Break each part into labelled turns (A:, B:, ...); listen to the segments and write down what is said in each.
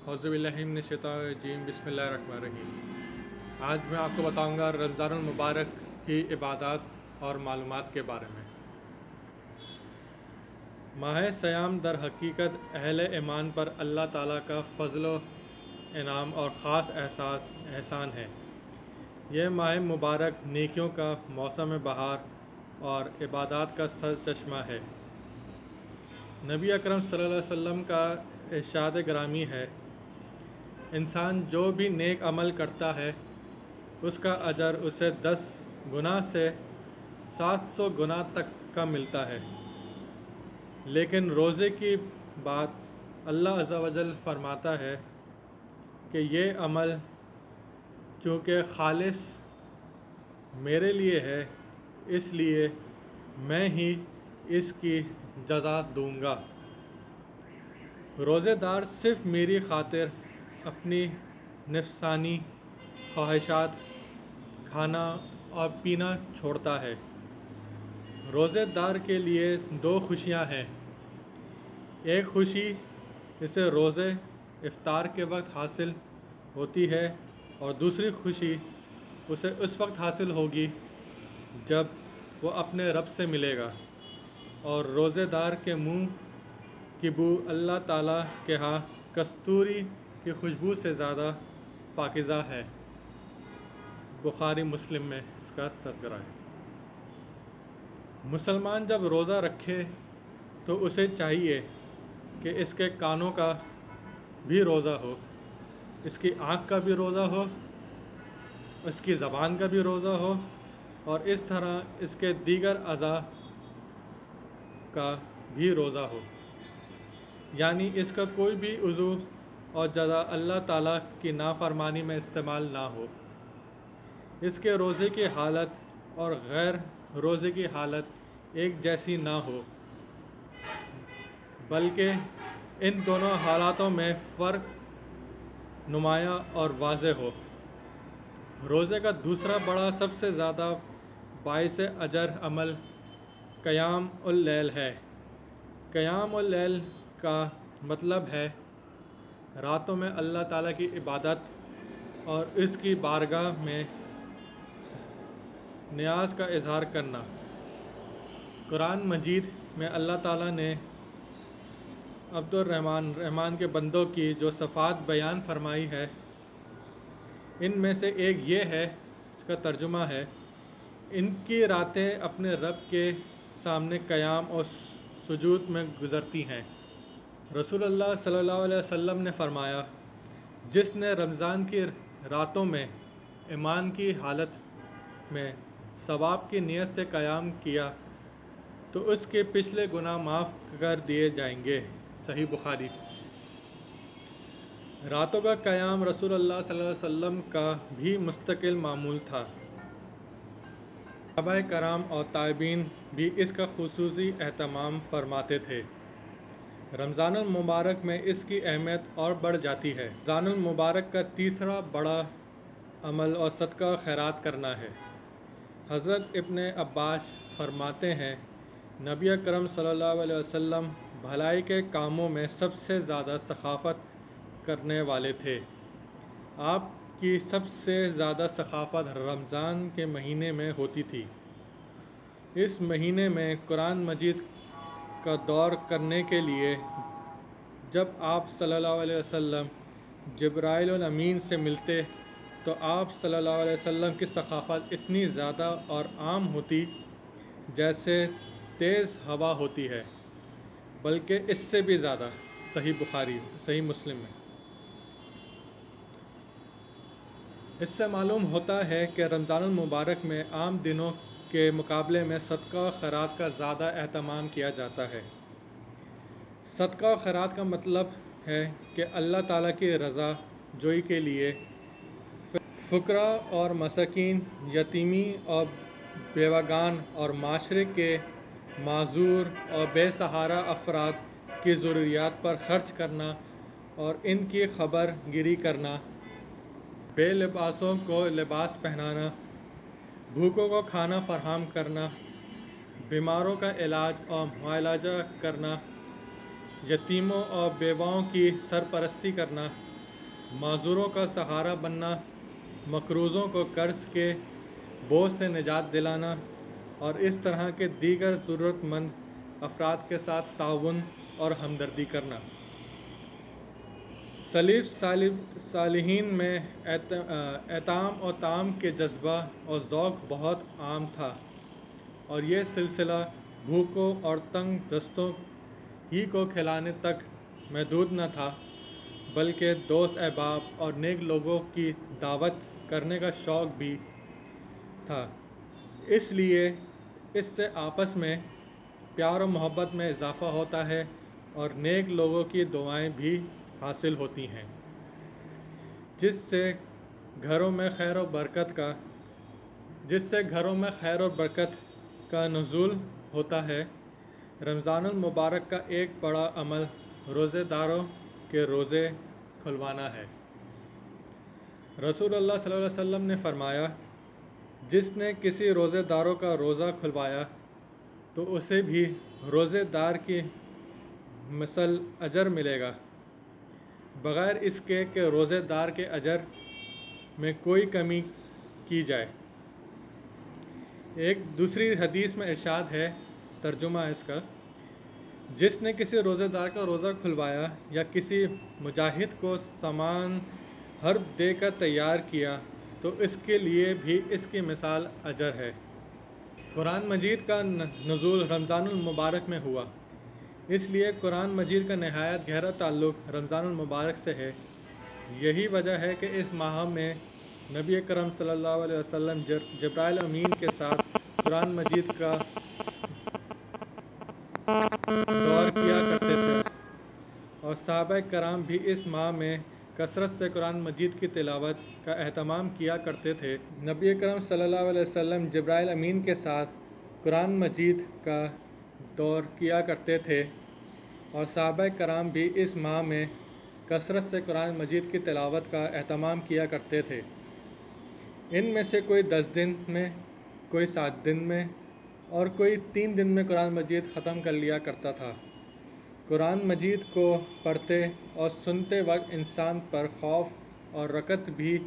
A: اعوذ باللہ من الشیطان الرجیم بسم اللہ الرحمن الرحیم۔ آج میں آپ کو بتاؤں گا رمضان المبارک کی عبادات اور معلومات کے بارے میں۔ ماہ صیام در حقیقت اہل ایمان پر اللہ تعالیٰ کا فضل و انعام اور خاص احسان ہے۔ یہ ماہ مبارک نیکیوں کا موسم بہار اور عبادات کا سرچشمہ ہے۔ نبی اکرم صلی اللہ علیہ وسلم کا ارشاد گرامی ہے، انسان جو بھی نیک عمل کرتا ہے اس کا اجر اسے 10 گنا سے 700 گنا تک کا ملتا ہے، لیکن روزے کی بات اللہ عز و جل فرماتا ہے کہ یہ عمل چونکہ خالص میرے لیے ہے اس لیے میں ہی اس کی جزا دوں گا۔ روزے دار صرف میری خاطر اپنی نفسانی خواہشات کھانا اور پینا چھوڑتا ہے۔ روزے دار کے لیے 2 خوشیاں ہیں، ایک خوشی اسے روزے افطار کے وقت حاصل ہوتی ہے اور دوسری خوشی اسے اس وقت حاصل ہوگی جب وہ اپنے رب سے ملے گا، اور روزے دار کے منہ کی بو اللہ تعالیٰ کے ہاں کستوری کی خوشبو سے زیادہ پاکیزہ ہے۔ بخاری مسلم میں اس کا تذکرہ ہے۔ مسلمان جب روزہ رکھے تو اسے چاہیے کہ اس کے کانوں کا بھی روزہ ہو، اس کی آنکھ کا بھی روزہ ہو، اس کی زبان کا بھی روزہ ہو، اور اس طرح اس کے دیگر اعضاء کا بھی روزہ ہو، یعنی اس کا کوئی بھی عضو اور جزا اللہ تعالیٰ کی نافرمانی میں استعمال نہ ہو۔ اس کے روزے کی حالت اور غیر روزے کی حالت ایک جیسی نہ ہو، بلکہ ان دونوں حالاتوں میں فرق نمایاں اور واضح ہو۔ روزے کا دوسرا بڑا سب سے زیادہ باعث اجر عمل قیام اللیل ہے۔ قیام اللیل کا مطلب ہے راتوں میں اللہ تعالیٰ کی عبادت اور اس کی بارگاہ میں نیاز کا اظہار کرنا۔ قرآن مجید میں اللہ تعالیٰ نے عبد الرحمن کے بندوں کی جو صفات بیان فرمائی ہے، ان میں سے ایک یہ ہے، اس کا ترجمہ ہے، ان کی راتیں اپنے رب کے سامنے قیام اور سجود میں گزرتی ہیں۔ رسول اللہ صلی اللہ علیہ وسلم نے فرمایا، جس نے رمضان کی راتوں میں ایمان کی حالت میں ثواب کی نیت سے قیام کیا تو اس کے پچھلے گناہ معاف کر دیے جائیں گے۔ صحیح بخاری۔ راتوں کا قیام رسول اللہ صلی اللہ علیہ وسلم کا بھی مستقل معمول تھا۔ صحابہ کرام اور تابعین بھی اس کا خصوصی اہتمام فرماتے تھے۔ رمضان المبارک میں اس کی اہمیت اور بڑھ جاتی ہے۔ رمضان المبارک کا تیسرا بڑا عمل اور صدقہ خیرات کرنا ہے۔ حضرت ابن عباس فرماتے ہیں، نبی اکرم صلی اللہ علیہ وسلم بھلائی کے کاموں میں سب سے زیادہ سخاوت کرنے والے تھے۔ آپ کی سب سے زیادہ سخاوت رمضان کے مہینے میں ہوتی تھی۔ اس مہینے میں قرآن مجید کا دور کرنے کے لیے جب آپ صلی اللہ علیہ وسلم جبرائیل الامین سے ملتے تو آپ صلی اللہ علیہ وسلم کی سخاوت اتنی زیادہ اور عام ہوتی جیسے تیز ہوا ہوتی ہے، بلکہ اس سے بھی زیادہ۔ صحیح بخاری، صحیح مسلم میں۔ اس سے معلوم ہوتا ہے کہ رمضان المبارک میں عام دنوں کے مقابلے میں صدقہ و خیرات کا زیادہ اہتمام کیا جاتا ہے۔ صدقہ و خیرات کا مطلب ہے کہ اللہ تعالیٰ کی رضا جوئی کے لیے فقراء اور مساکین، یتیمی اور بیوگان اور معاشرے کے معذور اور بے سہارا افراد کی ضروریات پر خرچ کرنا اور ان کی خبر گیری کرنا، بے لباسوں کو لباس پہنانا، بھوکوں کو کھانا فراہم کرنا، بیماروں کا علاج اور معالجہ کرنا، یتیموں اور بیواؤں کی سرپرستی کرنا، معذوروں کا سہارا بننا، مقروضوں کو قرض کے بوجھ سے نجات دلانا اور اس طرح کے دیگر ضرورت مند افراد کے ساتھ تعاون اور ہمدردی کرنا۔ سلف صالحین میں اطعام و طعام کے جذبہ اور ذوق بہت عام تھا، اور یہ سلسلہ بھوکوں اور تنگ دستوں ہی کو کھلانے تک محدود نہ تھا، بلکہ دوست احباب اور نیک لوگوں کی دعوت کرنے کا شوق بھی تھا۔ اس لیے اس سے آپس میں پیار و محبت میں اضافہ ہوتا ہے اور نیک لوگوں کی دعائیں بھی حاصل ہوتی ہیں، جس سے گھروں میں خیر و برکت کا نزول ہوتا ہے۔ رمضان المبارک کا ایک بڑا عمل روزے داروں کے روزے کھلوانا ہے۔ رسول اللہ صلی اللہ علیہ وسلم نے فرمایا، جس نے کسی روزے داروں کا روزہ کھلوایا تو اسے بھی روزے دار کی مثل اجر ملے گا، بغیر اس کے کہ روزے دار کے اجر میں کوئی کمی کی جائے۔ ایک دوسری حدیث میں ارشاد ہے، ترجمہ اس کا، جس نے کسی روزے دار کا روزہ کھلوایا یا کسی مجاہد کو سامان حرب دے کر تیار کیا تو اس کے لیے بھی اس کی مثال اجر ہے۔ قرآن مجید کا نزول رمضان المبارک میں ہوا، اس لیے قرآن مجید کا نہایت گہرا تعلق رمضان المبارک سے ہے۔ یہی وجہ ہے کہ اس ماہ میں نبی اکرم صلی اللہ علیہ وسلم جبرائیل امین کے ساتھ قرآن مجید کا دور کیا کرتے تھے، اور صحابہ کرام بھی اس ماہ میں کثرت سے قرآن مجید کی تلاوت کا اہتمام کیا کرتے تھے۔ نبی اکرم صلی اللہ علیہ وسلم جبرائیل امین کے ساتھ قرآن مجید کا دور کیا کرتے تھے، اور صحابہ کرام بھی اس ماہ میں کثرت سے قرآن مجید کی تلاوت کا اہتمام کیا کرتے تھے۔ ان میں سے کوئی 10 دن میں، کوئی 7 دن میں اور کوئی 3 دن میں قرآن مجید ختم کر لیا کرتا تھا۔ قرآن مجید کو پڑھتے اور سنتے وقت انسان پر خوف اور رقت بھی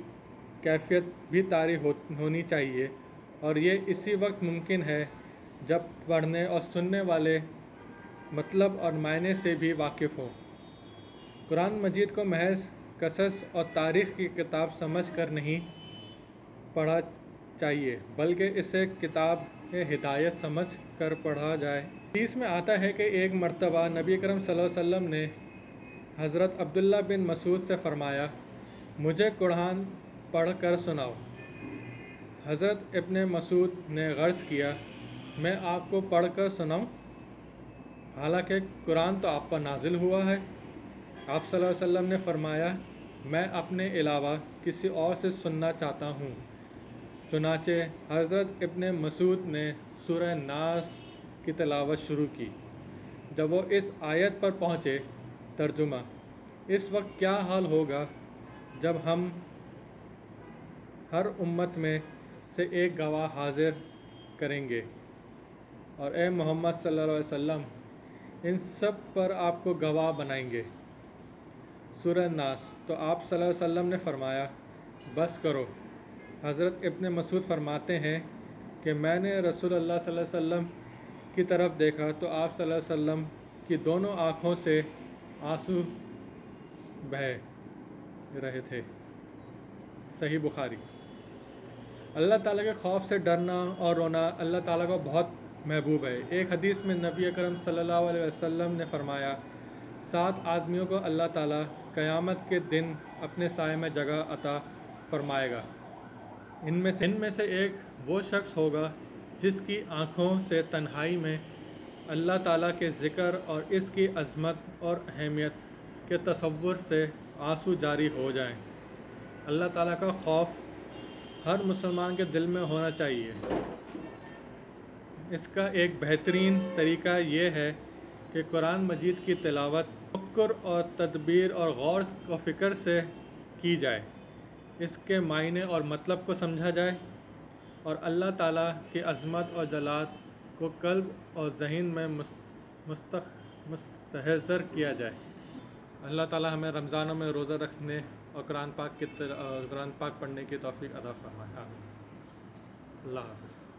A: کیفیت بھی طاری ہونی چاہیے، اور یہ اسی وقت ممکن ہے جب پڑھنے اور سننے والے مطلب اور معنی سے بھی واقف ہوں۔ قرآن مجید کو محض قصص اور تاریخ کی کتاب سمجھ کر نہیں پڑھا چاہیے، بلکہ اسے کتاب ہدایت سمجھ کر پڑھا جائے۔ حدیث میں آتا ہے کہ ایک مرتبہ نبی اکرم صلی اللہ علیہ وسلم نے حضرت عبداللہ بن مسعود سے فرمایا، مجھے قرآن پڑھ کر سناؤ۔ حضرت ابن مسعود نے عرض کیا، میں آپ کو پڑھ کر سناؤں، حالانکہ قرآن تو آپ پر نازل ہوا ہے؟ آپ صلی اللہ علیہ وسلم نے فرمایا، میں اپنے علاوہ کسی اور سے سننا چاہتا ہوں۔ چنانچہ حضرت ابن مسعود نے سورہ ناس کی تلاوت شروع کی۔ جب وہ اس آیت پر پہنچے، ترجمہ، اس وقت کیا حال ہوگا جب ہم ہر امت میں سے ایک گواہ حاضر کریں گے، اور اے محمد صلی اللہ علیہ وسلم ان سب پر آپ کو گواہ بنائیں گے۔ سورہ ناس۔ تو آپ صلی اللہ علیہ وسلم نے فرمایا، بس کرو۔ حضرت ابن مسعود فرماتے ہیں کہ میں نے رسول اللہ صلی اللہ علیہ وسلم کی طرف دیکھا تو آپ صلی اللہ علیہ وسلم کی دونوں آنکھوں سے آنسو بہہ رہے تھے۔ صحیح بخاری۔ اللہ تعالیٰ کے خوف سے ڈرنا اور رونا اللہ تعالیٰ کو بہت محبوب ہے۔ ایک حدیث میں نبی اکرم صلی اللہ علیہ وسلم نے فرمایا، 7 آدمیوں کو اللہ تعالیٰ قیامت کے دن اپنے سائے میں جگہ عطا فرمائے گا۔ ان میں سے ایک وہ شخص ہوگا جس کی آنکھوں سے تنہائی میں اللہ تعالیٰ کے ذکر اور اس کی عظمت اور اہمیت کے تصور سے آنسو جاری ہو جائیں۔ اللہ تعالیٰ کا خوف ہر مسلمان کے دل میں ہونا چاہیے۔ اس کا ایک بہترین طریقہ یہ ہے کہ قرآن مجید کی تلاوت تفکر اور تدبر اور غور و فکر سے کی جائے، اس کے معنی اور مطلب کو سمجھا جائے، اور اللہ تعالیٰ کی عظمت اور جلال کو قلب اور ذہن میں مستحضر کیا جائے۔ اللہ تعالیٰ ہمیں رمضانوں میں روزہ رکھنے اور قرآن پاک پڑھنے کی توفیق عطا فرمائے، آمین۔ اللہ حافظ۔